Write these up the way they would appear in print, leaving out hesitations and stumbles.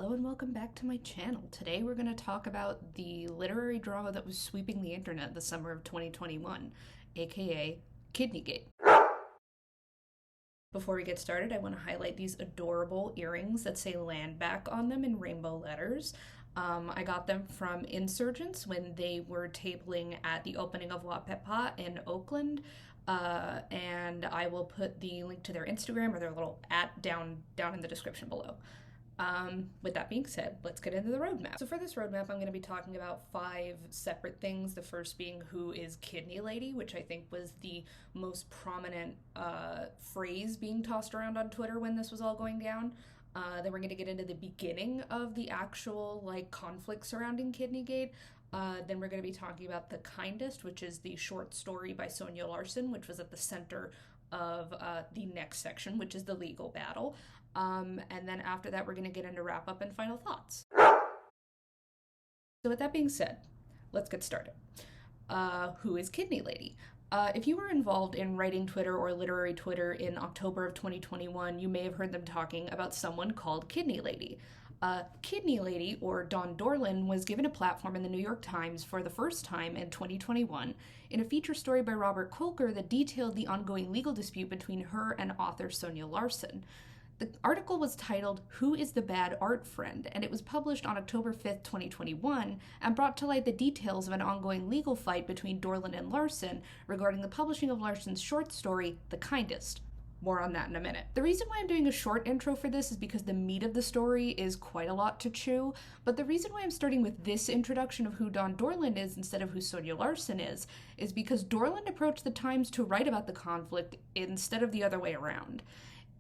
Hello and welcome back to my channel. Today we're going to talk about the literary drama that was sweeping the internet the summer of 2021, aka Kidneygate. Before we get started, I want to highlight these adorable earrings that say land back on them in rainbow letters. I got them from Insurgents when they were tabling at the opening of La Pepa in Oakland. And I will put the link to their Instagram or their little @ down in the description below. With that being said, let's get into the roadmap. So for this roadmap, I'm going to be talking about 5 separate things. The first being who is Kidney Lady, which I think was the most prominent phrase being tossed around on Twitter when this was all going down. Then we're going to get into the beginning of the actual conflict surrounding Kidneygate. Then we're going to be talking about the Kindest, which is the short story by Sonia Larson, which was at the center of the next section, which is the legal battle. And then after that, we're going to get into wrap up and final thoughts. So with that being said, let's get started. Who is Kidney Lady? If you were involved in writing Twitter or literary Twitter in October of 2021, you may have heard them talking about someone called Kidney Lady. Kidney Lady, or Dawn Dorland, was given a platform in the New York Times for the first time in 2021 in a feature story by Robert Kolker that detailed the ongoing legal dispute between her and author Sonia Larson. The article was titled, "Who is the Bad Art Friend?" and it was published on October 5th, 2021, and brought to light the details of an ongoing legal fight between Dorland and Larson regarding the publishing of Larson's short story, The Kindest. More on that in a minute. The reason why I'm doing a short intro for this is because the meat of the story is quite a lot to chew, but the reason why I'm starting with this introduction of who Dawn Dorland is instead of who Sonia Larson is because Dorland approached the Times to write about the conflict instead of the other way around.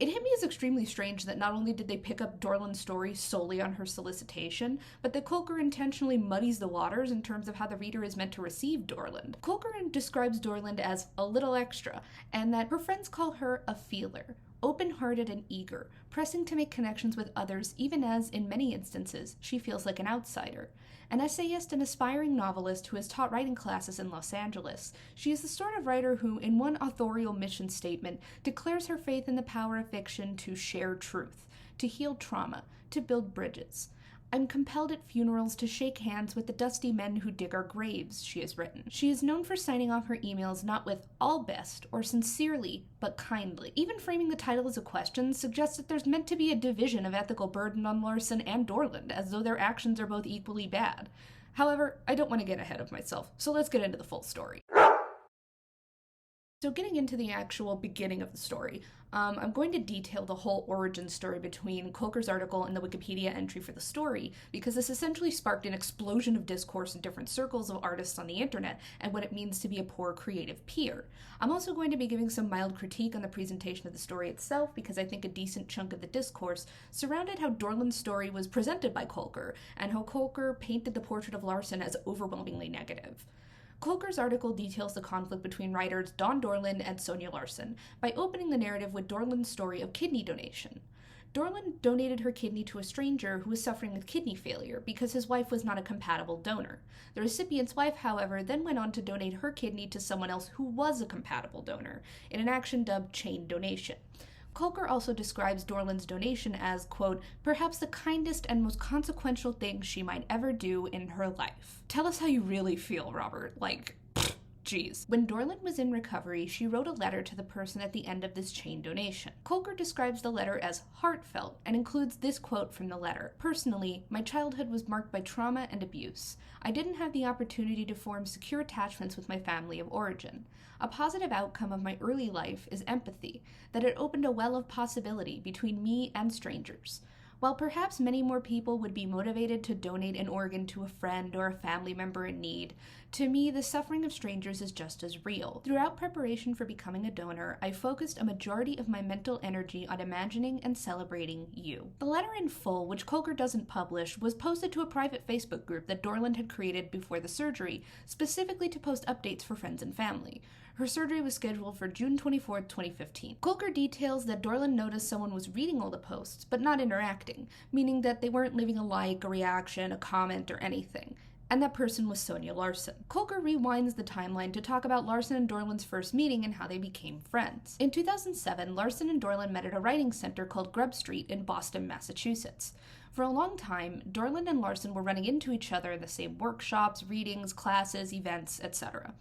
It hit me as extremely strange that not only did they pick up Dorland's story solely on her solicitation, but that Kolker intentionally muddies the waters in terms of how the reader is meant to receive Dorland. Kolker describes Dorland as a little extra, and that her friends call her a feeler, open-hearted and eager, pressing to make connections with others even as, in many instances, she feels like an outsider. An essayist and aspiring novelist who has taught writing classes in Los Angeles, she is the sort of writer who, in one authorial mission statement, declares her faith in the power of fiction to share truth, to heal trauma, to build bridges. "I'm compelled at funerals to shake hands with the dusty men who dig our graves," she has written. She is known for signing off her emails not with "all best" or "sincerely," but "kindly." Even framing the title as a question suggests that there's meant to be a division of ethical burden on Larson and Dorland, as though their actions are both equally bad. However, I don't want to get ahead of myself, so let's get into the full story. So getting into the actual beginning of the story, I'm going to detail the whole origin story between Kolker's article and the Wikipedia entry for the story, because this essentially sparked an explosion of discourse in different circles of artists on the internet and what it means to be a poor creative peer. I'm also going to be giving some mild critique on the presentation of the story itself, because I think a decent chunk of the discourse surrounded how Dorland's story was presented by Kolker, and how Kolker painted the portrait of Larson as overwhelmingly negative. Kolker's article details the conflict between writers Dawn Dorland and Sonia Larson by opening the narrative with Dorland's story of kidney donation. Dorland donated her kidney to a stranger who was suffering with kidney failure because his wife was not a compatible donor. The recipient's wife, however, then went on to donate her kidney to someone else who was a compatible donor, in an action dubbed chain donation. Kolker also describes Dorland's donation as, quote, "perhaps the kindest and most consequential thing she might ever do in her life." Tell us how you really feel, Robert. Jeez. When Dorland was in recovery, she wrote a letter to the person at the end of this chain donation. Kolker describes the letter as heartfelt and includes this quote from the letter. "Personally, my childhood was marked by trauma and abuse. I didn't have the opportunity to form secure attachments with my family of origin. A positive outcome of my early life is empathy, that it opened a well of possibility between me and strangers. While perhaps many more people would be motivated to donate an organ to a friend or a family member in need, to me the suffering of strangers is just as real. Throughout preparation for becoming a donor, I focused a majority of my mental energy on imagining and celebrating you." The letter in full, which Kolker doesn't publish, was posted to a private Facebook group that Dorland had created before the surgery, specifically to post updates for friends and family. Her surgery was scheduled for June 24, 2015. Kolker details that Dorland noticed someone was reading all the posts, but not interacting, meaning that they weren't leaving a like, a reaction, a comment, or anything. And that person was Sonia Larson. Kolker rewinds the timeline to talk about Larson and Dorland's first meeting and how they became friends. In 2007, Larson and Dorland met at a writing center called Grub Street in Boston, Massachusetts. For a long time, Dorland and Larson were running into each other in the same workshops, readings, classes, events, etc.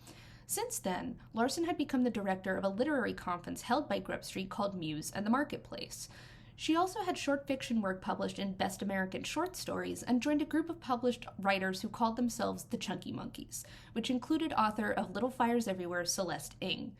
Since then, Larson had become the director of a literary conference held by Grub Street called Muse and the Marketplace. She also had short fiction work published in Best American Short Stories and joined a group of published writers who called themselves the Chunky Monkeys, which included author of Little Fires Everywhere, Celeste Ng.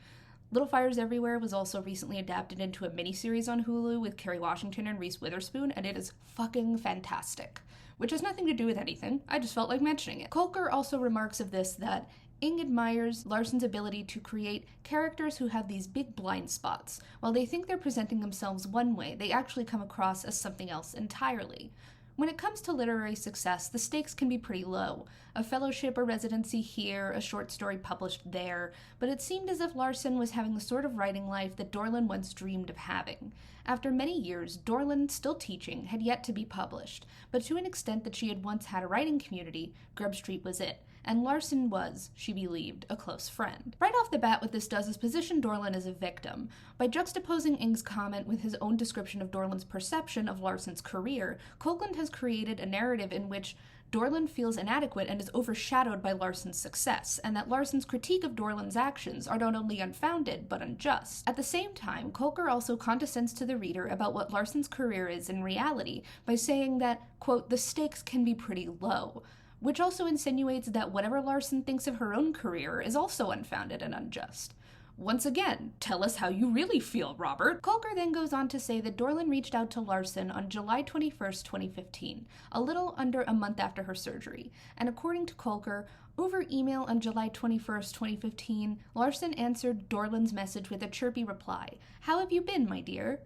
Little Fires Everywhere was also recently adapted into a miniseries on Hulu with Kerry Washington and Reese Witherspoon, and it is fucking fantastic. Which has nothing to do with anything, I just felt like mentioning it. Kolker also remarks of this that Ng admires Larson's ability to create characters who have these big blind spots. While they think they're presenting themselves one way, they actually come across as something else entirely. When it comes to literary success, the stakes can be pretty low. A fellowship or residency here, a short story published there, but it seemed as if Larson was having the sort of writing life that Dorland once dreamed of having. After many years, Dorland, still teaching, had yet to be published, but to an extent that she had once had a writing community, Grub Street was it. And Larson was, she believed, a close friend. Right off the bat, what this does is position Dorland as a victim. By juxtaposing Ng's comment with his own description of Dorland's perception of Larson's career, Copeland has created a narrative in which Dorland feels inadequate and is overshadowed by Larson's success, and that Larson's critique of Dorland's actions are not only unfounded, but unjust. At the same time, Kolker also condescends to the reader about what Larson's career is in reality by saying that, quote, the stakes can be pretty low, which also insinuates that whatever Larson thinks of her own career is also unfounded and unjust. Once again, tell us how you really feel, Robert. Kolker then goes on to say that Dorland reached out to Larson on July 21st, 2015, a little under a month after her surgery, and according to Kolker, over email on July 21st, 2015, Larson answered Dorland's message with a chirpy reply, "How have you been, my dear?"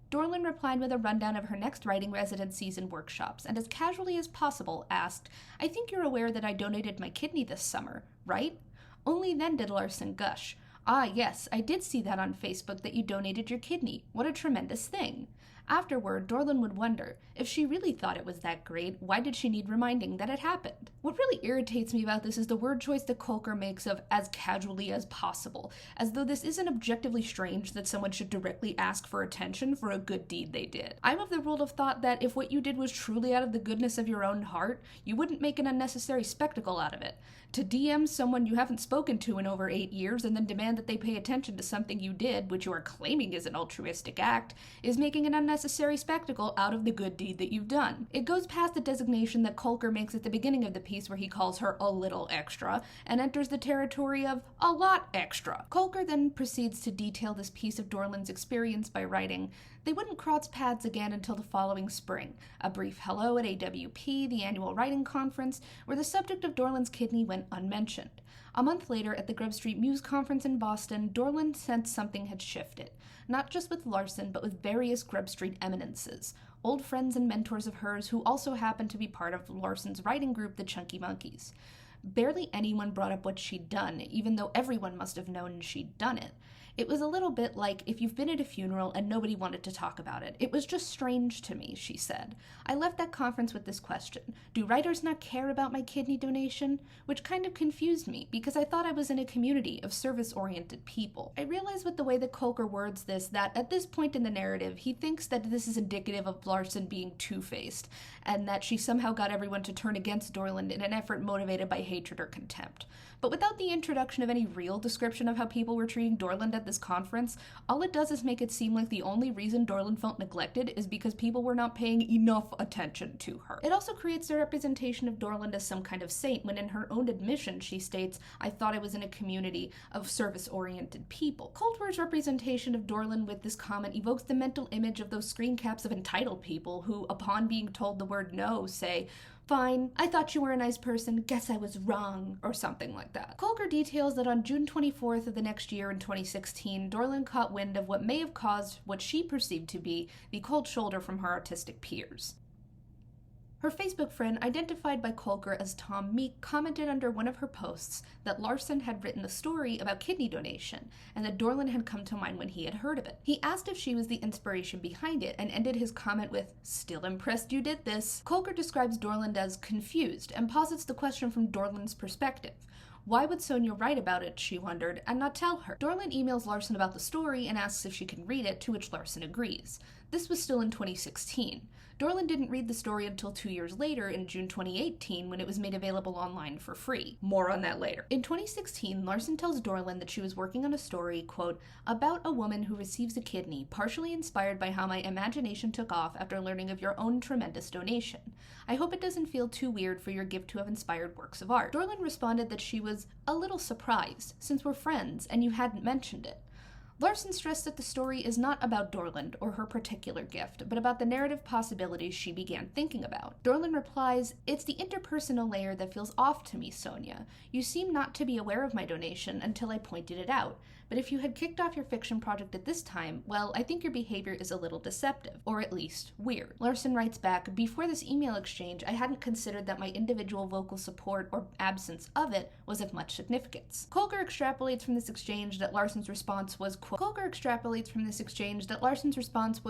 Dorland replied with a rundown of her next writing residencies and workshops, and as casually as possible asked, "I think you're aware that I donated my kidney this summer, right?" Only then did Larson gush, "Ah, yes, I did see that on Facebook that you donated your kidney. What a tremendous thing." Afterward, Dorland would wonder, if she really thought it was that great, why did she need reminding that it happened? What really irritates me about this is the word choice that Kolker makes of as casually as possible, as though this isn't objectively strange that someone should directly ask for attention for a good deed they did. I'm of the rule of thought that if what you did was truly out of the goodness of your own heart, you wouldn't make an unnecessary spectacle out of it. To DM someone you haven't spoken to in over 8 years and then demand that they pay attention to something you did, which you are claiming is an altruistic act, is making an unnecessary spectacle out of the good deed that you've done. It goes past the designation that Kolker makes at the beginning of the piece where he calls her a little extra, and enters the territory of a lot extra. Kolker then proceeds to detail this piece of Dorland's experience by writing, "They wouldn't cross paths again until the following spring. A brief hello at AWP, the annual writing conference, where the subject of Dorland's kidney went unmentioned. A month later, at the Grub Street Muse conference in Boston, Dorland sensed something had shifted, not just with Larson, but with various Grub Street eminences, old friends and mentors of hers who also happened to be part of Larson's writing group, the Chunky Monkeys. Barely anyone brought up what she'd done, even though everyone must have known she'd done it. It was a little bit like if you've been at a funeral and nobody wanted to talk about it. It was just strange to me," she said. "I left that conference with this question. Do writers not care about my kidney donation? Which kind of confused me, because I thought I was in a community of service-oriented people." I realize with the way that Kolker words this that at this point in the narrative, he thinks that this is indicative of Larson being two-faced, and that she somehow got everyone to turn against Dorland in an effort motivated by hatred or contempt. But without the introduction of any real description of how people were treating Dorland at this conference, all it does is make it seem like the only reason Dorland felt neglected is because people were not paying enough attention to her. It also creates the representation of Dorland as some kind of saint, when in her own admission she states, "I thought I was in a community of service-oriented people." Coulter's representation of Dorland with this comment evokes the mental image of those screen caps of entitled people who, upon being told the word no, say, "Fine, I thought you were a nice person, guess I was wrong," or something like that. Kolker details that on June 24th of the next year in 2016, Dorland caught wind of what may have caused what she perceived to be the cold shoulder from her artistic peers. Her Facebook friend, identified by Kolker as Tom Meek, commented under one of her posts that Larson had written a story about kidney donation, and that Dorland had come to mind when he had heard of it. He asked if she was the inspiration behind it, and ended his comment with, "Still impressed you did this." Kolker describes Dorland as confused, and posits the question from Dorland's perspective. Why would Sonia write about it, she wondered, and not tell her? Dorland emails Larson about the story and asks if she can read it, to which Larson agrees. This was still in 2016. Dorland didn't read the story until 2 years later, in June 2018, when it was made available online for free. More on that later. In 2016, Larson tells Dorland that she was working on a story, quote, about a woman who receives a kidney, partially inspired by how my imagination took off after learning of your own tremendous donation. I hope it doesn't feel too weird for your gift to have inspired works of art. Dorland responded that she was a little surprised, since we're friends and you hadn't mentioned it. Larson stressed that the story is not about Dorland or her particular gift, but about the narrative possibilities she began thinking about. Dorland replies, "It's the interpersonal layer that feels off to me, Sonia. You seem not to be aware of my donation until I pointed it out. But if you had kicked off your fiction project at this time, well, I think your behavior is a little deceptive, or at least weird." Larson writes back, "Before this email exchange, I hadn't considered that my individual vocal support, or absence of it, was of much significance." Kolker extrapolates from this exchange that Larson's response was,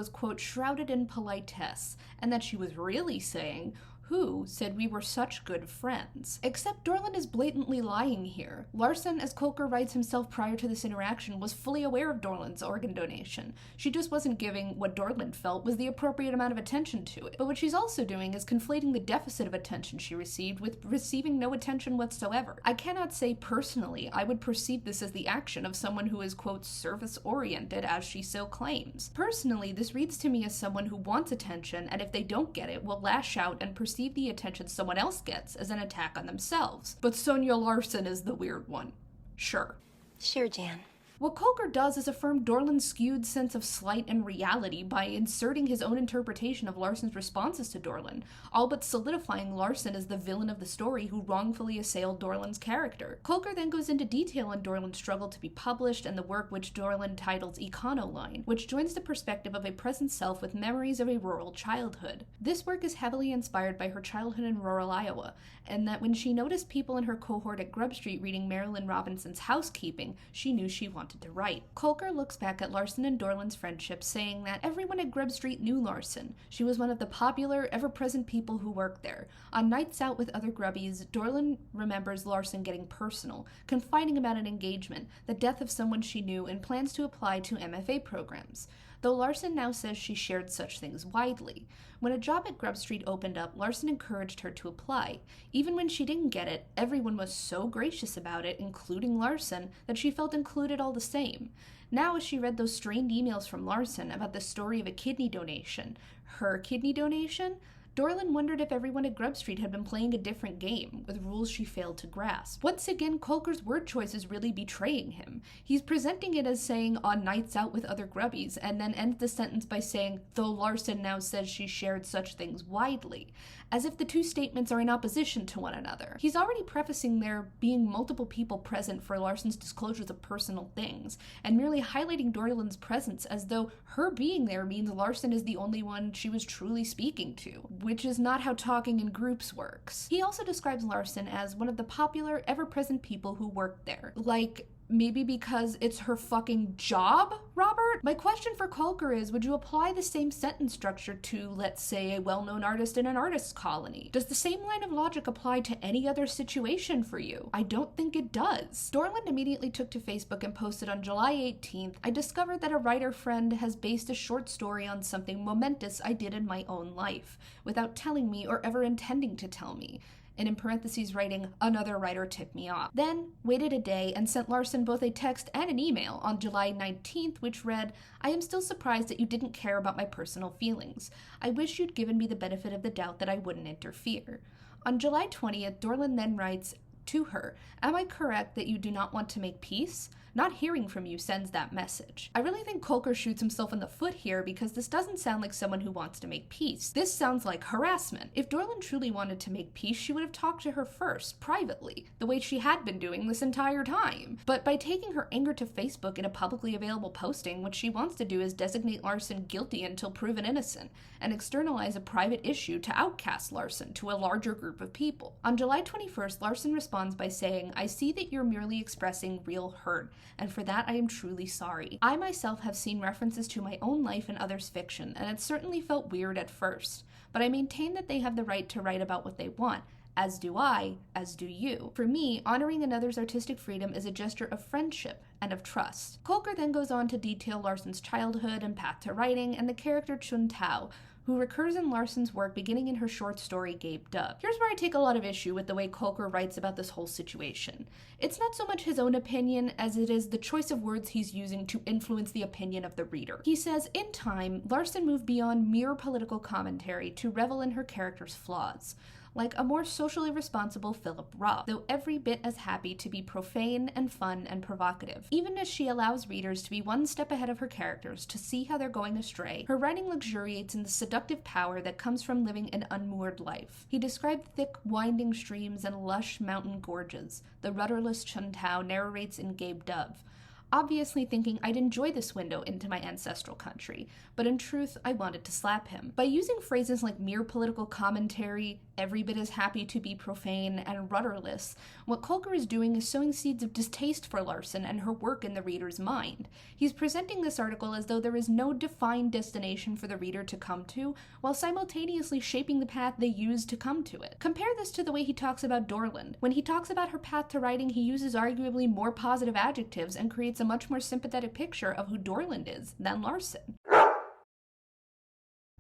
quote, shrouded in politesse, and that she was really saying, "Who said we were such good friends?" Except Dorland is blatantly lying here. Larson, as Kolker writes himself prior to this interaction, was fully aware of Dorland's organ donation. She just wasn't giving what Dorland felt was the appropriate amount of attention to it. But what she's also doing is conflating the deficit of attention she received with receiving no attention whatsoever. I cannot say personally I would perceive this as the action of someone who is, quote, service-oriented, as she so claims. Personally, this reads to me as someone who wants attention, and if they don't get it, will lash out and perceive the attention someone else gets as an attack on themselves. But Sonia Larson is the weird one. Sure. Sure, Jan. What Kolker does is affirm Dorland's skewed sense of slight and reality by inserting his own interpretation of Larson's responses to Dorland, all but solidifying Larson as the villain of the story who wrongfully assailed Dorland's character. Kolker then goes into detail on Dorland's struggle to be published and the work which Dorland titles Econoline, which joins the perspective of a present self with memories of a rural childhood. This work is heavily inspired by her childhood in rural Iowa, and that when she noticed people in her cohort at Grub Street reading Marilyn Robinson's Housekeeping, she knew she wanted to write. Kolker looks back at Larson and Dorland's friendship, saying that everyone at Grub Street knew Larson. She was one of the popular, ever-present people who worked there. On nights out with other grubbies, Dorland remembers Larson getting personal, confiding about an engagement, the death of someone she knew, and plans to apply to MFA programs. Though Larson now says she shared such things widely. When a job at Grub Street opened up, Larson encouraged her to apply. Even when she didn't get it, everyone was so gracious about it, including Larson, that she felt included all the same. Now, as she read those strained emails from Larson about the story of a kidney donation, her kidney donation, Dorland wondered if everyone at Grub Street had been playing a different game, with rules she failed to grasp. Once again, Kolker's word choice is really betraying him. He's presenting it as saying, "on nights out with other grubbies," and then ends the sentence by saying, "though Larson now says she shared such things widely," as if the two statements are in opposition to one another. He's already prefacing there being multiple people present for Larson's disclosures of personal things, and merely highlighting Dorland's presence as though her being there means Larson is the only one she was truly speaking to, which is not how talking in groups works. He also describes Larson as one of the popular, ever-present people who worked there. Like, maybe because it's her fucking job, Robert? My question for Kolker is, would you apply the same sentence structure to, let's say, a well-known artist in an artist's colony? Does the same line of logic apply to any other situation for you? I don't think it does. Dorland immediately took to Facebook and posted on July 18th, "I discovered that a writer friend has based a short story on something momentous I did in my own life, without telling me or ever intending to tell me." And in parentheses writing, "another writer tipped me off." Then waited a day and sent Larson both a text and an email on July 19th, which read, "I am still surprised that you didn't care about my personal feelings. I wish you'd given me the benefit of the doubt that I wouldn't interfere." On July 20th, Dorland then writes to her, "Am I correct that you do not want to make peace? Not hearing from you sends that message." I really think Kolker shoots himself in the foot here because this doesn't sound like someone who wants to make peace. This sounds like harassment. If Dorland truly wanted to make peace, she would have talked to her first, privately, the way she had been doing this entire time. But by taking her anger to Facebook in a publicly available posting, what she wants to do is designate Larson guilty until proven innocent, and externalize a private issue to outcast Larson to a larger group of people. On July 21st, Larson responds by saying, "I see that you're merely expressing real hurt, and for that I am truly sorry. I myself have seen references to my own life in others' fiction, and it certainly felt weird at first, but I maintain that they have the right to write about what they want, As do I, as do you. For me, honoring another's artistic freedom is a gesture of friendship and of trust. Kolker then goes on to detail Larson's childhood and path to writing, and the character Chun Tao, who recurs in Larson's work beginning in her short story Gabe Dove. Here's where I take a lot of issue with the way Kolker writes about this whole situation. It's not so much his own opinion as it is the choice of words he's using to influence the opinion of the reader. He says, in time, Larson moved beyond mere political commentary to revel in her character's flaws, like a more socially responsible Philip Roth, though every bit as happy to be profane and fun and provocative. Even as she allows readers to be one step ahead of her characters to see how they're going astray, her writing luxuriates in the seductive power that comes from living an unmoored life. He described thick, winding streams and lush mountain gorges. The rudderless Chun Tao narrates in Gabe Dove, obviously thinking I'd enjoy this window into my ancestral country, but in truth, I wanted to slap him. By using phrases like mere political commentary, every bit as happy to be profane, and rudderless, what Kolker is doing is sowing seeds of distaste for Larson and her work in the reader's mind. He's presenting this article as though there is no defined destination for the reader to come to, while simultaneously shaping the path they use to come to it. Compare this to the way he talks about Dorland. When he talks about her path to writing, he uses arguably more positive adjectives and creates a much more sympathetic picture of who Dorland is than Larson.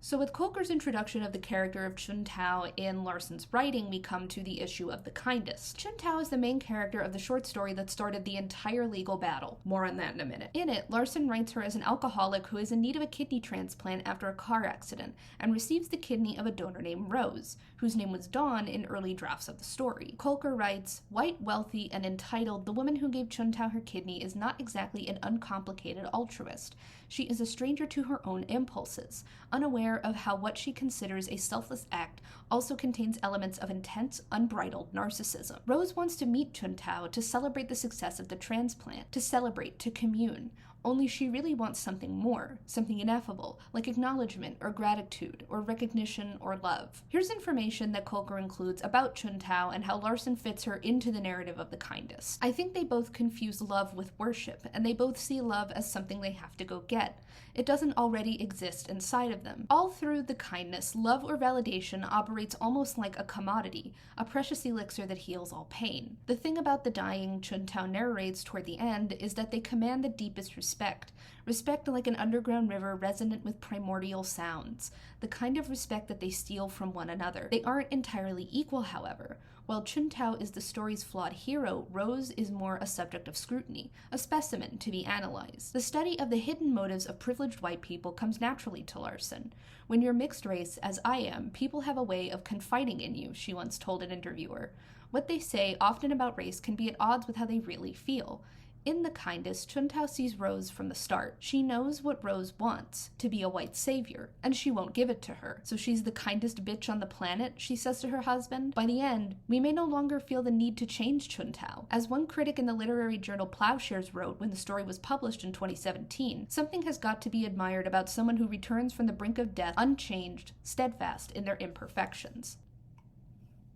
So with Kolker's introduction of the character of Chun Tao in Larson's writing, we come to the issue of the Kindest. Chun Tao is the main character of the short story that started the entire legal battle. More on that in a minute. In it, Larson writes her as an alcoholic who is in need of a kidney transplant after a car accident, and receives the kidney of a donor named Rose, whose name was Dawn in early drafts of the story. Kolker writes, white, wealthy, and entitled, the woman who gave Chun Tao her kidney is not exactly an uncomplicated altruist. She is a stranger to her own impulses, unaware of how what she considers a selfless act also contains elements of intense, unbridled narcissism. Rose wants to meet Chun Tao to celebrate the success of the transplant, to celebrate, to commune. Only she really wants something more, something ineffable, like acknowledgement or gratitude or recognition or love. Here's information that Kolker includes about Chun Tao and how Larson fits her into the narrative of the Kindest. I think they both confuse love with worship, and they both see love as something they have to go get. It doesn't already exist inside of them. All through the Kindest, love or validation operates almost like a commodity, a precious elixir that heals all pain. The thing about the dying Chun Tao narrates toward the end is that they command the deepest respect like an underground river resonant with primordial sounds, the kind of respect that they steal from one another. They aren't entirely equal, however. While Chun Tao is the story's flawed hero, Rose is more a subject of scrutiny, a specimen to be analyzed. The study of the hidden motives of privileged white people comes naturally to Larson. When you're mixed race, as I am, people have a way of confiding in you, she once told an interviewer. What they say, often about race, can be at odds with how they really feel. In the Kindest, Chun Tao sees Rose from the start. She knows what Rose wants, to be a white savior, and she won't give it to her. So she's the kindest bitch on the planet, she says to her husband. By the end, we may no longer feel the need to change Chun Tao. As one critic in the literary journal Plowshares wrote when the story was published in 2017, something has got to be admired about someone who returns from the brink of death unchanged, steadfast in their imperfections.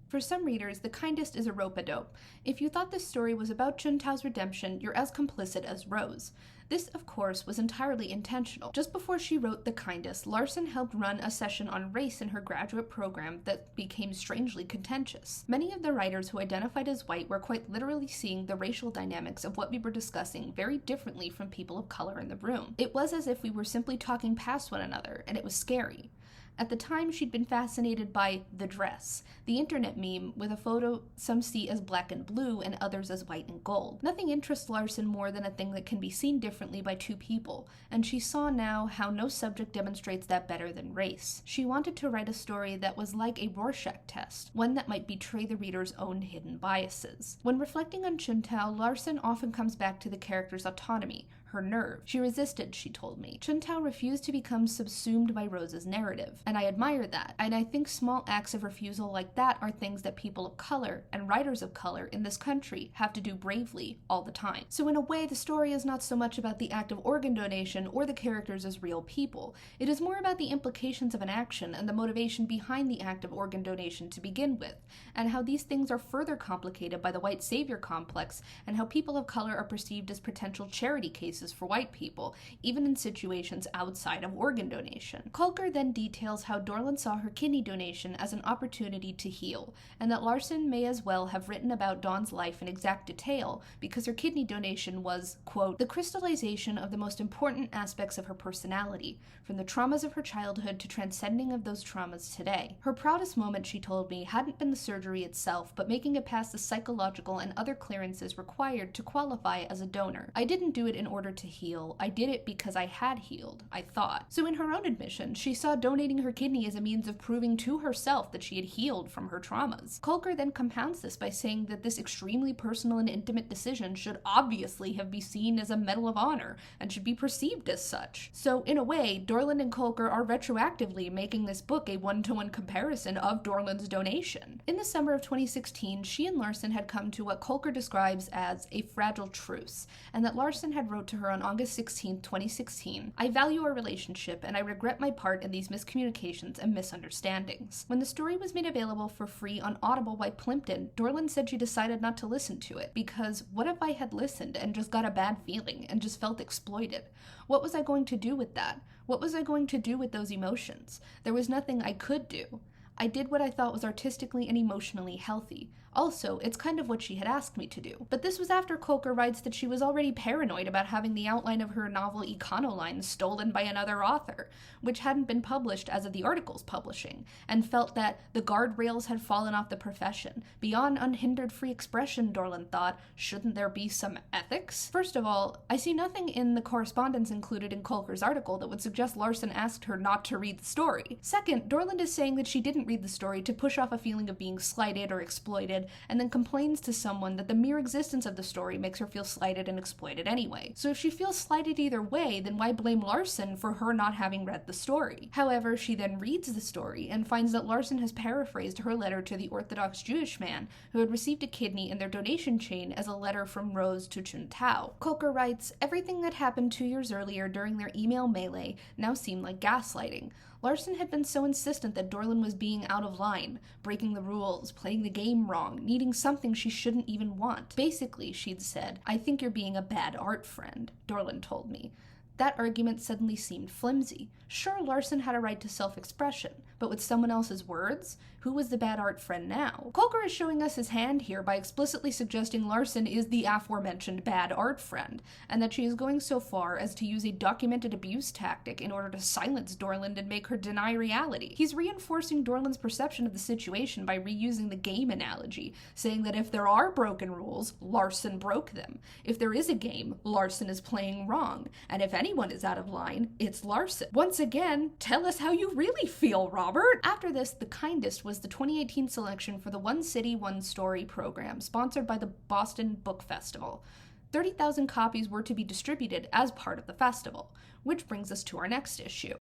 For some readers, The Kindest is a rope-a-dope. If you thought this story was about Chun Tao's redemption, you're as complicit as Rose. This, of course, was entirely intentional. Just before she wrote The Kindest, Larson helped run a session on race in her graduate program that became strangely contentious. Many of the writers who identified as white were quite literally seeing the racial dynamics of what we were discussing very differently from people of color in the room. It was as if we were simply talking past one another, and it was scary. At the time, she'd been fascinated by the dress, the internet meme with a photo some see as black and blue and others as white and gold. Nothing interests Larson more than a thing that can be seen differently by two people, and she saw now how no subject demonstrates that better than race. She wanted to write a story that was like a Rorschach test, one that might betray the reader's own hidden biases. When reflecting on Chun Tao, Larson often comes back to the character's autonomy, her nerve. She resisted, she told me. Chun Tao refused to become subsumed by Rose's narrative, and I admire that, and I think small acts of refusal like that are things that people of color and writers of color in this country have to do bravely all the time. So in a way, the story is not so much about the act of organ donation or the characters as real people. It is more about the implications of an action and the motivation behind the act of organ donation to begin with, and how these things are further complicated by the white savior complex and how people of color are perceived as potential charity cases experiences for white people, even in situations outside of organ donation. Kolker then details how Dorland saw her kidney donation as an opportunity to heal, and that Larson may as well have written about Dawn's life in exact detail because her kidney donation was, quote, the crystallization of the most important aspects of her personality, from the traumas of her childhood to transcending of those traumas today. Her proudest moment, she told me, hadn't been the surgery itself, but making it past the psychological and other clearances required to qualify as a donor. I didn't do it in order to heal. I did it because I had healed, I thought. So in her own admission, she saw donating her kidney as a means of proving to herself that she had healed from her traumas. Kolker then compounds this by saying that this extremely personal and intimate decision should obviously have been seen as a medal of honor and should be perceived as such. So in a way, Dorland and Kolker are retroactively making this book a one-to-one comparison of Dorland's donation. In the summer of 2016, she and Larson had come to what Kolker describes as a fragile truce, and that Larson had wrote to her on August 16, 2016, I value our relationship and I regret my part in these miscommunications and misunderstandings. When the story was made available for free on Audible by Plimpton, Dorland said she decided not to listen to it because what if I had listened and just got a bad feeling and just felt exploited? What was I going to do with that? What was I going to do with those emotions? There was nothing I could do. I did what I thought was artistically and emotionally healthy. Also, it's kind of what she had asked me to do. But this was after Kolker writes that she was already paranoid about having the outline of her novel Econoline stolen by another author, which hadn't been published as of the article's publishing, and felt that the guardrails had fallen off the profession. Beyond unhindered free expression, Dorland thought, shouldn't there be some ethics? First of all, I see nothing in the correspondence included in Kolker's article that would suggest Larson asked her not to read the story. Second, Dorland is saying that she didn't read the story to push off a feeling of being slighted or exploited, and then complains to someone that the mere existence of the story makes her feel slighted and exploited anyway. So if she feels slighted either way, then why blame Larson for her not having read the story? However, she then reads the story and finds that Larson has paraphrased her letter to the Orthodox Jewish man who had received a kidney in their donation chain as a letter from Rose to Chuntao. Kolker writes, everything that happened 2 years earlier during their email melee now seemed like gaslighting. Larson had been so insistent that Dorland was being out of line, breaking the rules, playing the game wrong, needing something she shouldn't even want. Basically, she'd said, I think you're being a bad art friend, Dorland told me. That argument suddenly seemed flimsy. Sure, Larson had a right to self-expression, but with someone else's words? Who was the bad art friend now? Kolker is showing us his hand here by explicitly suggesting Larson is the aforementioned bad art friend, and that she is going so far as to use a documented abuse tactic in order to silence Dorland and make her deny reality. He's reinforcing Dorland's perception of the situation by reusing the game analogy, saying that if there are broken rules, Larson broke them. If there is a game, Larson is playing wrong, and if anyone is out of line, it's Larson. Once again, tell us how you really feel, Robert! After this, the Kindest was the 2018 selection for the One City, One Story program, sponsored by the Boston Book Festival. 30,000 copies were to be distributed as part of the festival, which brings us to our next issue.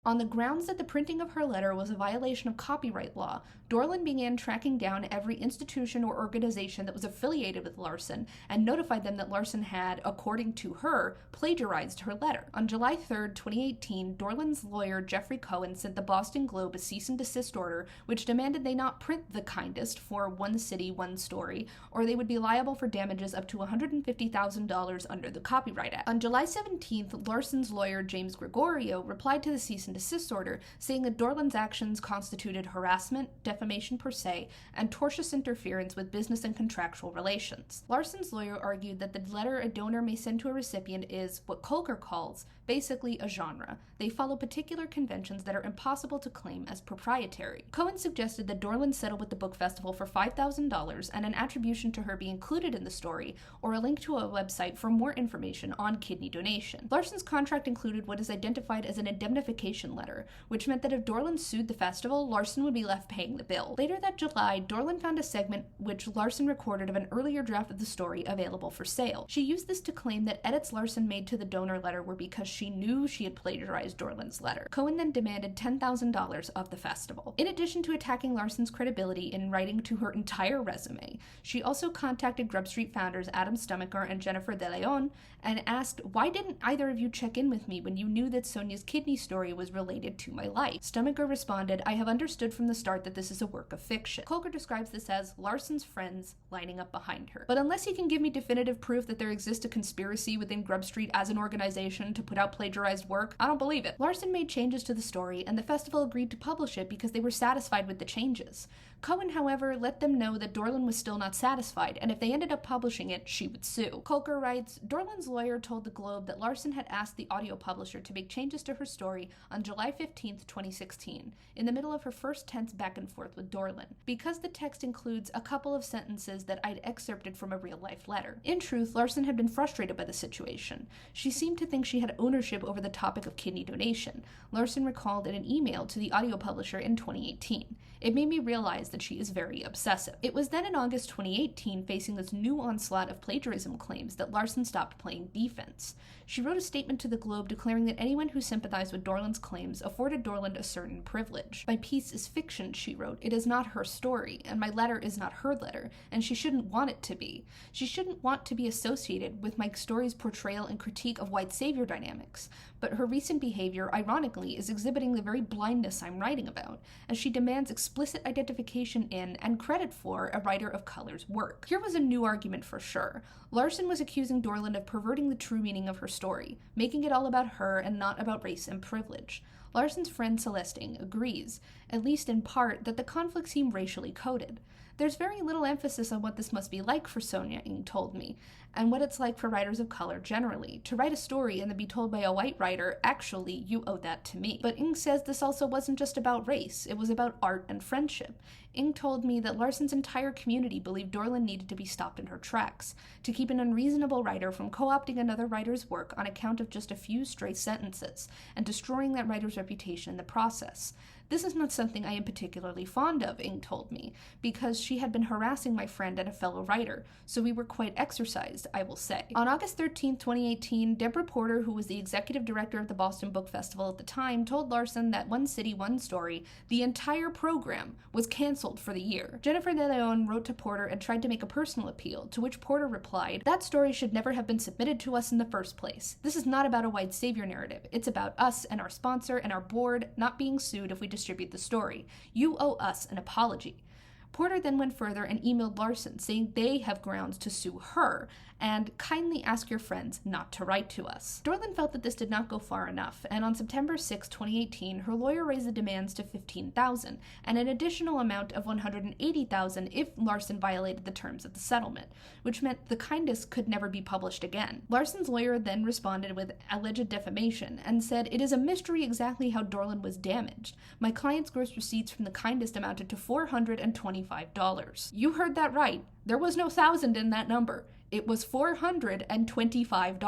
On the grounds that the printing of her letter was a violation of copyright law, Dorland began tracking down every institution or organization that was affiliated with Larson and notified them that Larson had, according to her, plagiarized her letter. On July 3, 2018, Dorland's lawyer Jeffrey Cohen sent the Boston Globe a cease and desist order which demanded they not print the Kindest for One City, One Story, or they would be liable for damages up to $150,000 under the Copyright Act. On July 17th, Larson's lawyer James Gregorio replied to the cease and desist order, saying that Dorland's actions constituted harassment, defamation per se, and tortious interference with business and contractual relations. Larson's lawyer argued that the letter a donor may send to a recipient is what Kolker calls basically a genre. They follow particular conventions that are impossible to claim as proprietary. Cohen suggested that Dorland settle with the book festival for $5,000 and an attribution to her be included in the story, or a link to a website for more information on kidney donation. Larson's contract included what is identified as an indemnification letter, which meant that if Dorland sued the festival, Larson would be left paying the bill. Later that July, Dorland found a segment which Larson recorded of an earlier draft of the story available for sale. She used this to claim that edits Larson made to the donor letter were because she knew she had plagiarized Dorland's letter. Cohen then demanded $10,000 of the festival. In addition to attacking Larson's credibility in writing to her entire resume, she also contacted Grub Street founders Adam Stomacher and Jennifer De Leon and asked, why didn't either of you check in with me when you knew that Sonia's kidney story was characters related to my life. Stomacher responded, I have understood from the start that this is a work of fiction. Kolker describes this as Larson's friends lining up behind her. But unless he can give me definitive proof that there exists a conspiracy within Grub Street as an organization to put out plagiarized work, I don't believe it. Larson made changes to the story, and the festival agreed to publish it because they were satisfied with the changes. Cohen, however, let them know that Dorland was still not satisfied, and if they ended up publishing it, she would sue. Kolker writes, Dorland's lawyer told the Globe that Larson had asked the audio publisher to make changes to her story on July 15, 2016, in the middle of her first tense back and forth with Dorland, because the text includes a couple of sentences that I'd excerpted from a real-life letter. In truth, Larson had been frustrated by the situation. She seemed to think she had ownership over the topic of kidney donation, Larson recalled in an email to the audio publisher in 2018. It made me realize that she is very obsessive. It was then in August 2018, facing this new onslaught of plagiarism claims, that Larson stopped playing defense. She wrote a statement to the Globe declaring that anyone who sympathized with Dorland's claims afforded Dorland a certain privilege. My piece is fiction, she wrote. It is not her story, and my letter is not her letter, and she shouldn't want it to be. She shouldn't want to be associated with my story's portrayal and critique of white savior dynamics, but her recent behavior, ironically, is exhibiting the very blindness I'm writing about, as she demands explicit identification in and credit for a writer of color's work. Here was a new argument for sure. Larson was accusing Dorland of perverting the true meaning of her story, making it all about her and not about race and privilege. Larson's friend Celestine agrees, at least in part, that the conflict seemed racially coded. There's very little emphasis on what this must be like for Sonia, Ng told me, and what it's like for writers of color generally. To write a story and then be told by a white writer, actually, you owe that to me. But Ng says this also wasn't just about race, it was about art and friendship. Ng told me that Larson's entire community believed Dorland needed to be stopped in her tracks, to keep an unreasonable writer from co-opting another writer's work on account of just a few stray sentences, and destroying that writer's reputation in the process. This is not something I am particularly fond of, Ng told me, because she had been harassing my friend and a fellow writer, so we were quite exercised, I will say. On August 13, 2018, Deborah Porter, who was the executive director of the Boston Book Festival at the time, told Larson that One City, One Story, the entire program, was canceled for the year. Jennifer De Leon wrote to Porter and tried to make a personal appeal, to which Porter replied, that story should never have been submitted to us in the first place. This is not about a white savior narrative. It's about us and our sponsor and our board not being sued if we distribute the story. You owe us an apology. Porter then went further and emailed Larson, saying they have grounds to sue her, and kindly ask your friends not to write to us. Dorland felt that this did not go far enough, and on September 6, 2018, her lawyer raised the demands to $15,000, and an additional amount of $180,000 if Larson violated the terms of the settlement, which meant the Kindest could never be published again. Larson's lawyer then responded with alleged defamation, and said, it is a mystery exactly how Dorland was damaged. My client's gross receipts from the Kindest amounted to $425. You heard that right. There was no thousand in that number. It was $425.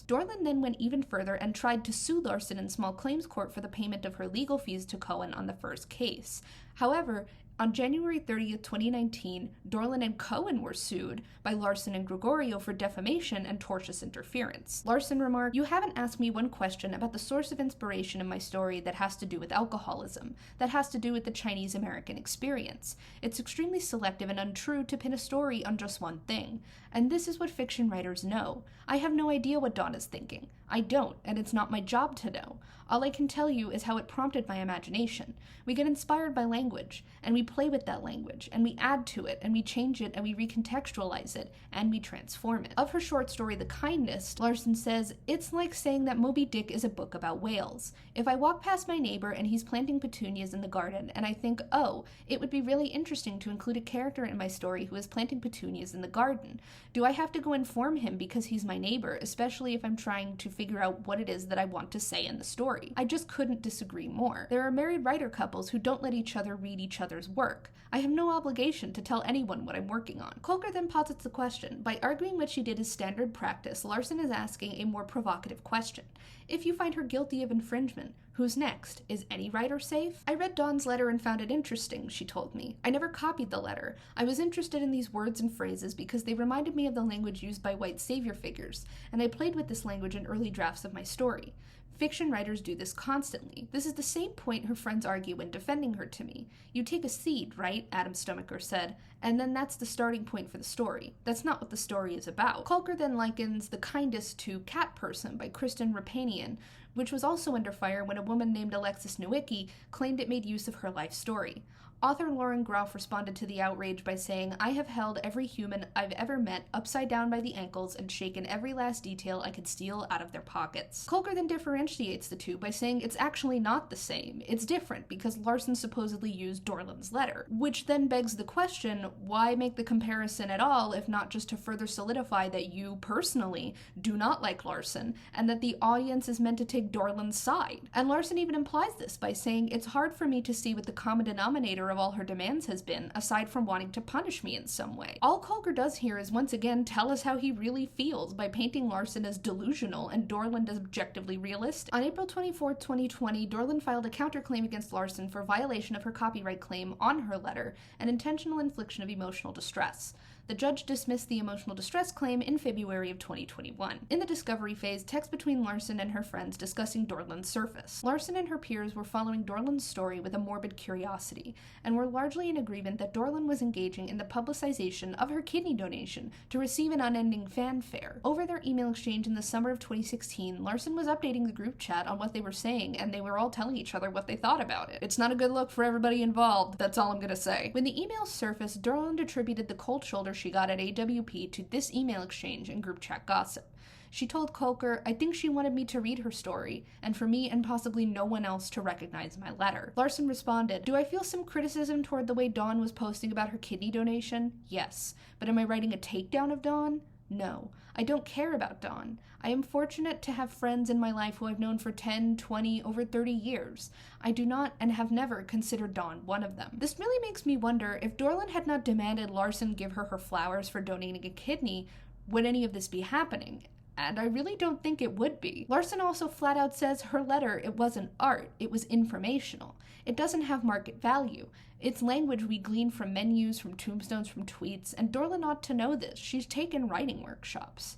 Dorland then went even further and tried to sue Larson in small claims court for the payment of her legal fees to Cohen on the first case. However, on January 30th, 2019, Dorland and Cohen were sued by Larson and Gregorio for defamation and tortious interference. Larson remarked, you haven't asked me one question about the source of inspiration in my story that has to do with alcoholism, that has to do with the Chinese American experience. It's extremely selective and untrue to pin a story on just one thing, and this is what fiction writers know. I have no idea what Dawn is thinking. I don't, and it's not my job to know. All I can tell you is how it prompted my imagination. We get inspired by language, and we play with that language, and we add to it, and we change it, and we recontextualize it, and we transform it. Of her short story, The Kindest, Larson says, it's like saying that Moby Dick is a book about whales. If I walk past my neighbor and he's planting petunias in the garden, and I think, oh, it would be really interesting to include a character in my story who is planting petunias in the garden, do I have to go inform him because he's my neighbor, especially if I'm trying to figure out what it is that I want to say in the story? I just couldn't disagree more. There are married writer couples who don't let each other read each other's work. I have no obligation to tell anyone what I'm working on. Kolker then posits the question. By arguing what she did is standard practice, Larson is asking a more provocative question. If you find her guilty of infringement, who's next? Is any writer safe? I read Dawn's letter and found it interesting, she told me. I never copied the letter. I was interested in these words and phrases because they reminded me of the language used by white savior figures, and I played with this language in early drafts of my story. Fiction writers do this constantly. This is the same point her friends argue when defending her to me. You take a seed, right? Adam Stomacher said, and then that's the starting point for the story. That's not what the story is about. Kolker then likens The Kindest to Cat Person by Kristen Rapanian, which was also under fire when a woman named Alexis Nowicki claimed it made use of her life story. Author Lauren Groff responded to the outrage by saying, "I have held every human I've ever met upside down by the ankles and shaken every last detail I could steal out of their pockets." Kolker then differentiates the two by saying it's actually not the same. It's different because Larson supposedly used Dorland's letter, which then begs the question, why make the comparison at all if not just to further solidify that you personally do not like Larson and that the audience is meant to take Dorland's side? And Larson even implies this by saying, "It's hard for me to see what the common denominator of all her demands has been, aside from wanting to punish me in some way." All Kolker does here is once again tell us how he really feels by painting Larson as delusional and Dorland as objectively realistic. On April 24, 2020, Dorland filed a counterclaim against Larson for violation of her copyright claim on her letter and intentional infliction of emotional distress. The judge dismissed the emotional distress claim in February of 2021. In the discovery phase, text between Larson and her friends discussing Dorland's surfaced. Larson and her peers were following Dorland's story with a morbid curiosity, and were largely in agreement that Dorland was engaging in the publicization of her kidney donation to receive an unending fanfare. Over their email exchange in the summer of 2016, Larson was updating the group chat on what they were saying, and they were all telling each other what they thought about it. It's not a good look for everybody involved, that's all I'm gonna say. When the emails surfaced, Dorland attributed the cold shoulder she got at AWP to this email exchange and group chat gossip. She told Kolker, "I think she wanted me to read her story, and for me and possibly no one else to recognize my letter." Larson responded, "Do I feel some criticism toward the way Dawn was posting about her kidney donation? Yes. But am I writing a takedown of Dawn? No. I don't care about Dawn. I am fortunate to have friends in my life who I've known for 10, 20, over 30 years. I do not and have never considered Dawn one of them." This really makes me wonder if Dorland had not demanded Larson give her flowers for donating a kidney, would any of this be happening? And I really don't think it would be. Larson also flat out says her letter, it wasn't art, it was informational. It doesn't have market value. It's language we glean from menus, from tombstones, from tweets, and Dorland ought to know this. She's taken writing workshops.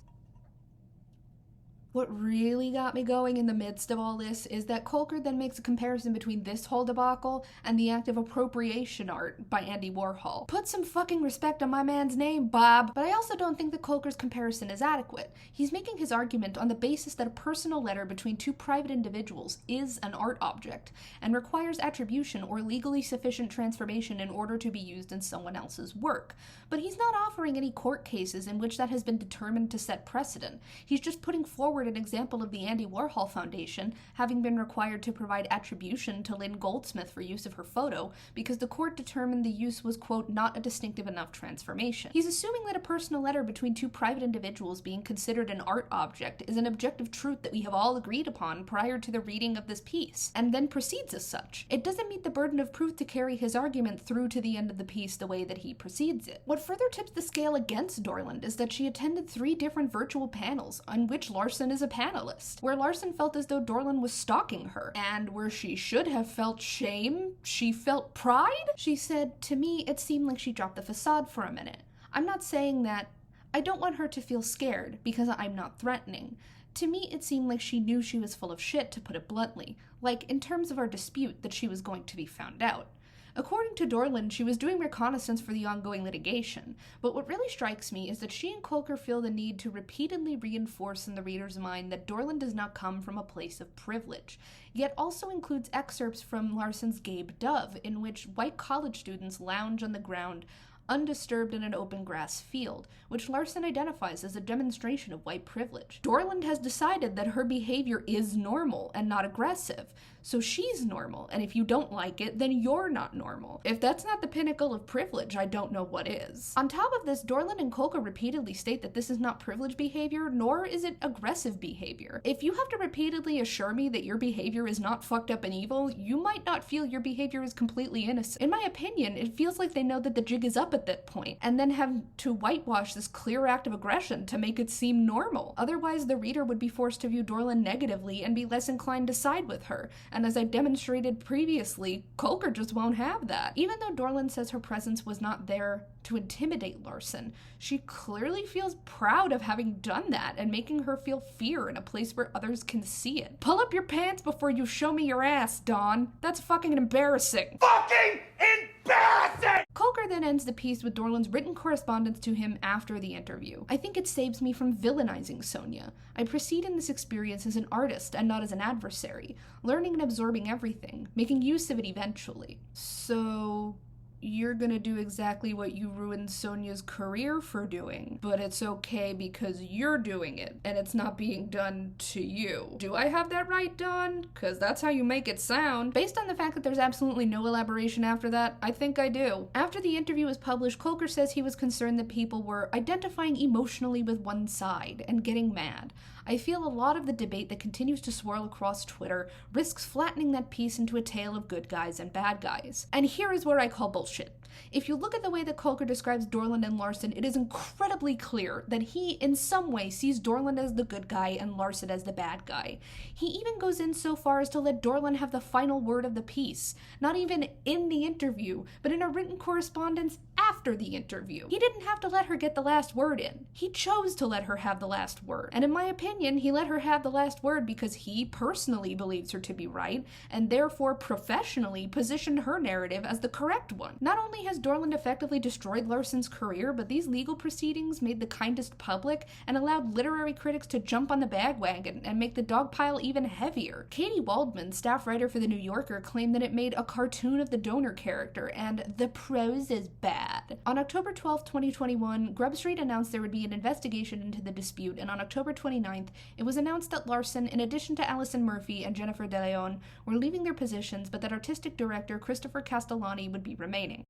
What really got me going in the midst of all this is that Kolker then makes a comparison between this whole debacle and the act of appropriation art by Andy Warhol. Put some fucking respect on my man's name, Bob! But I also don't think that Kolker's comparison is adequate. He's making his argument on the basis that a personal letter between two private individuals is an art object and requires attribution or legally sufficient transformation in order to be used in someone else's work. But he's not offering any court cases in which that has been determined to set precedent. He's just putting forward an example of the Andy Warhol Foundation having been required to provide attribution to Lynn Goldsmith for use of her photo because the court determined the use was, quote, not a distinctive enough transformation. He's assuming that a personal letter between two private individuals being considered an art object is an objective truth that we have all agreed upon prior to the reading of this piece, and then proceeds as such. It doesn't meet the burden of proof to carry his argument through to the end of the piece the way that he proceeds it. What further tips the scale against Dorland is that she attended 3 different virtual panels on which Larson is a panelist, where Larson felt as though Dorland was stalking her, and where she should have felt shame, she felt pride? She said, "To me, it seemed like she dropped the facade for a minute. I'm not saying that. I don't want her to feel scared, because I'm not threatening. To me, it seemed like she knew she was full of shit, to put it bluntly, like, in terms of our dispute, that she was going to be found out." According to Dorland, she was doing reconnaissance for the ongoing litigation, but what really strikes me is that she and Kolker feel the need to repeatedly reinforce in the reader's mind that Dorland does not come from a place of privilege, yet also includes excerpts from Larson's Gabe Dove, in which white college students lounge on the ground undisturbed in an open grass field, which Larson identifies as a demonstration of white privilege. Dorland has decided that her behavior is normal and not aggressive, so she's normal, and if you don't like it, then you're not normal. If that's not the pinnacle of privilege, I don't know what is. On top of this, Dorland and Kolker repeatedly state that this is not privileged behavior, nor is it aggressive behavior. If you have to repeatedly assure me that your behavior is not fucked up and evil, you might not feel your behavior is completely innocent. In my opinion, it feels like they know that the jig is up at that point, and then have to whitewash this clear act of aggression to make it seem normal. Otherwise, the reader would be forced to view Dorland negatively and be less inclined to side with her. And as I demonstrated previously, Kolker just won't have that. Even though Dorland says her presence was not there to intimidate Larson, she clearly feels proud of having done that and making her feel fear in a place where others can see it. Pull up your pants before you show me your ass, Dawn. That's fucking embarrassing. Fucking embarrassing! Kolker then ends the piece with Dorland's written correspondence to him after the interview. I think it saves me from villainizing Sonia. I proceed in this experience as an artist and not as an adversary, learning and absorbing everything, making use of it eventually. So you're gonna do exactly what you ruined Sonia's career for doing, but it's okay because you're doing it, and it's not being done to you. Do I have that right, Dawn? Because that's how you make it sound. Based on the fact that there's absolutely no elaboration after that, I think I do. After the interview was published, Kolker says he was concerned that people were identifying emotionally with one side and getting mad. I feel a lot of the debate that continues to swirl across Twitter risks flattening that piece into a tale of good guys and bad guys. And here is where I call bullshit. If you look at the way that Kolker describes Dorland and Larson, it is incredibly clear that he, in some way, sees Dorland as the good guy and Larson as the bad guy. He even goes in so far as to let Dorland have the final word of the piece, not even in the interview, but in a written correspondence after the interview. He didn't have to let her get the last word in. He chose to let her have the last word. And in my opinion, he let her have the last word because he personally believes her to be right, and therefore professionally positioned her narrative as the correct one. Not only has Dorland effectively destroyed Larson's career, but these legal proceedings made the Kindest public and allowed literary critics to jump on the bandwagon and make the dogpile even heavier. Katie Waldman, staff writer for The New Yorker, claimed that it made a cartoon of the donor character and the prose is bad. On October 12, 2021, Grub Street announced there would be an investigation into the dispute, and on October 29th, it was announced that Larson, in addition to Allison Murphy and Jennifer De Leon, were leaving their positions, but that artistic director Christopher Castellani would be remaining.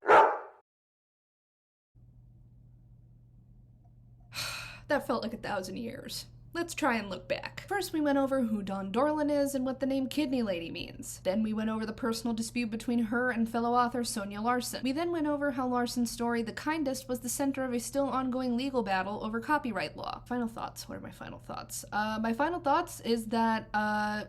That felt like 1,000 years. Let's try and look back. First, we went over who Dawn Dorland is and what the name Kidney Lady means. Then we went over the personal dispute between her and fellow author Sonia Larson. We then went over how Larson's story, The Kindest, was the center of a still ongoing legal battle over copyright law. Final thoughts. What are my final thoughts? My final thoughts is that,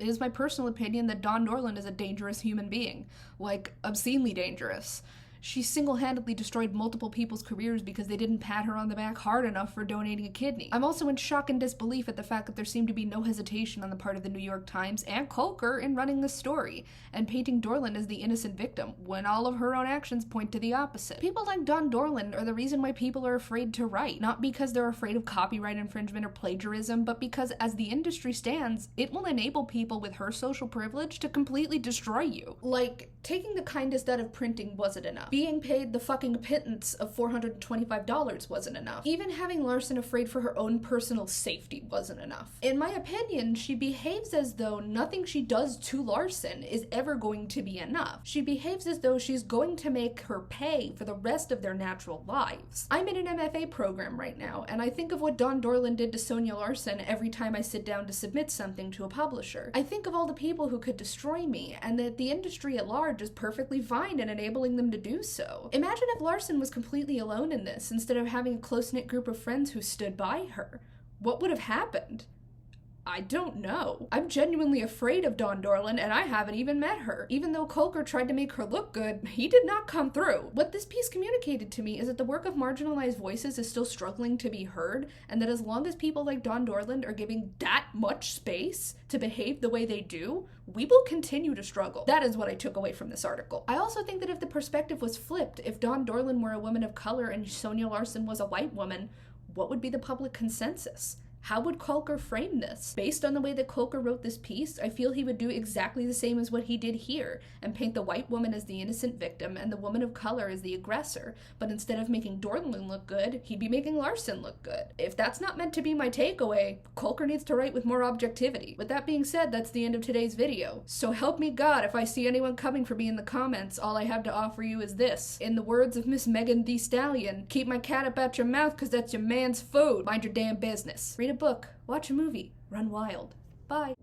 it is my personal opinion that Dawn Dorland is a dangerous human being. Like, obscenely dangerous. She single-handedly destroyed multiple people's careers because they didn't pat her on the back hard enough for donating a kidney. I'm also in shock and disbelief at the fact that there seemed to be no hesitation on the part of the New York Times and Kolker in running this story, and painting Dorland as the innocent victim, when all of her own actions point to the opposite. People like Dawn Dorland are the reason why people are afraid to write, not because they're afraid of copyright infringement or plagiarism, but because as the industry stands, it will enable people with her social privilege to completely destroy you. Like, taking The Kindest out of printing wasn't enough. Being paid the fucking pittance of $425 wasn't enough. Even having Larson afraid for her own personal safety wasn't enough. In my opinion, she behaves as though nothing she does to Larson is ever going to be enough. She behaves as though she's going to make her pay for the rest of their natural lives. I'm in an MFA program right now, and I think of what Dawn Dorland did to Sonia Larson every time I sit down to submit something to a publisher. I think of all the people who could destroy me, and that the industry at large is perfectly fine in enabling them to do so. Imagine if Larson was completely alone in this, instead of having a close-knit group of friends who stood by her. What would have happened? I don't know. I'm genuinely afraid of Dawn Dorland, and I haven't even met her. Even though Kolker tried to make her look good, he did not come through. What this piece communicated to me is that the work of marginalized voices is still struggling to be heard, and that as long as people like Dawn Dorland are giving that much space to behave the way they do, we will continue to struggle. That is what I took away from this article. I also think that if the perspective was flipped, if Dawn Dorland were a woman of color and Sonia Larson was a white woman, what would be the public consensus? How would Kolker frame this? Based on the way that Kolker wrote this piece, I feel he would do exactly the same as what he did here, and paint the white woman as the innocent victim and the woman of color as the aggressor, but instead of making Dorland look good, he'd be making Larson look good. If that's not meant to be my takeaway, Kolker needs to write with more objectivity. With that being said, that's the end of today's video. So help me God, if I see anyone coming for me in the comments, all I have to offer you is this. In the words of Miss Megan Thee Stallion, keep my cat up out your mouth cause that's your man's food. Mind your damn business. Read a book, watch a movie, run wild. Bye.